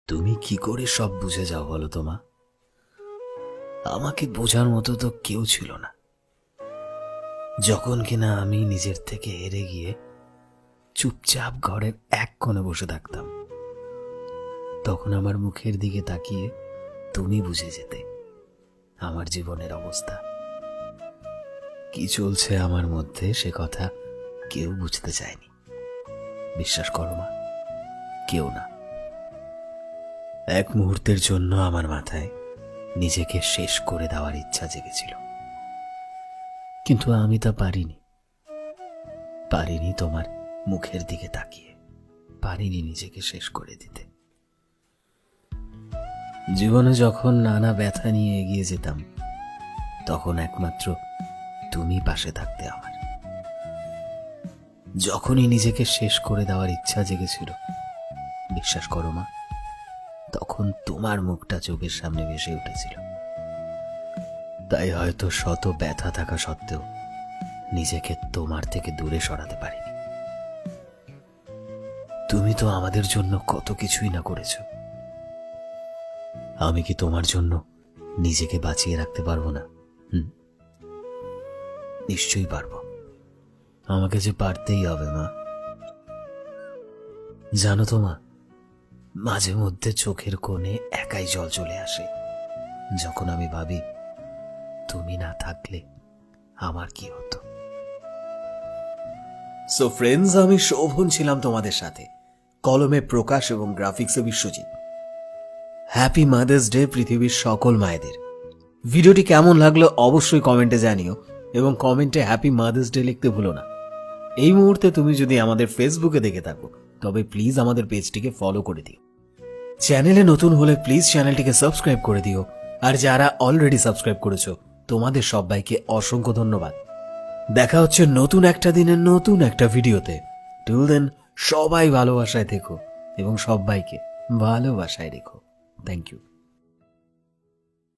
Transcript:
তুমি কি করে সব বুঝে যাও বলো তো মা? আমাকে বোঝার মতো তো কেউ ছিল না। যখন কিনা আমি নিজের থেকে হেরে গিয়ে চুপচাপ ঘরের এক কোণে বসে থাকতাম, তখন আমার মুখের দিকে তাকিয়ে তুমি বুঝে যেতে আমার জীবনের অবস্থা। কি চলছে আমার মধ্যে সে কথা কেউ বুঝতে চায়নি। বিশ্বাস করো মা, কেউ না। এক মুহূর্তের জন্য আমার মাথায় নিজেকে শেষ করে দেওয়ার ইচ্ছা জেগেছিল, কিন্তু আমি তা পারিনি তোমার মুখের দিকে তাকিয়ে, পারিনি নিজেকে শেষ করে দিতে। জীবনে যখন নানা ব্যথা নিয়ে এগিয়ে যেতাম, তখন একমাত্র তুমি পাশে থাকতে আমার। যখনই নিজেকে শেষ করে দেওয়ার ইচ্ছা জেগেছিল, বিশ্বাস করো মা, তখন তোমার মুখটা চোখের সামনে ভেসে উঠেছিল। তাই হয়তো শত ব্যথা থাকা সত্ত্বেও নিজেকে তোমার থেকে দূরে সরাতে পারিনি। তুমি তো আমাদের জন্য কত কিছুই না করেছো। আমি কি তোমার জন্য নিজেকে বাঁচিয়ে রাখতে পারবো না? নিশ্চয়ই পারবো। আমাকে যে পারতেই হবে মা। জানো তো মা, মাঝে মধ্যে চোখের কোণে একাই জল চলে আসে যখন আমি ভাবি তুমি না থাকলে আমার কি হতো। সো ফ্রেন্ডস, আমি শোভন ছিলাম তোমাদের সাথে, কলমে প্রকাশ এবং গ্রাফিক্সে বিশ্বজিৎ। হ্যাপি মাদার্স ডে পৃথিবীর সকল মায়েদের। ভিডিওটি কেমন লাগলো অবশ্যই কমেন্টে জানিও এবং কমেন্টে হ্যাপি মাদার্স ডে লিখতে ভুলো না। এই মুহূর্তে তুমি যদি আমাদের ফেসবুকে দেখে থাকো, তবে প্লিজ আমাদের পেজটিকে ফলো করে দিও। চ্যানেলে নতুন হলে প্লিজ চ্যানেলটিকে সাবস্ক্রাইব করে দিও। আর যারা অলরেডি সাবস্ক্রাইব করেছো, তোমাদের সবাইকে অসংখ্য ধন্যবাদ। দেখা হচ্ছে নতুন একটা দিনের নতুন একটা ভিডিওতে। টিল দেন, সবাই ভালোবাসায় থেকো এবং সবাইকে ভালোবাসায় রেখো। Thank you.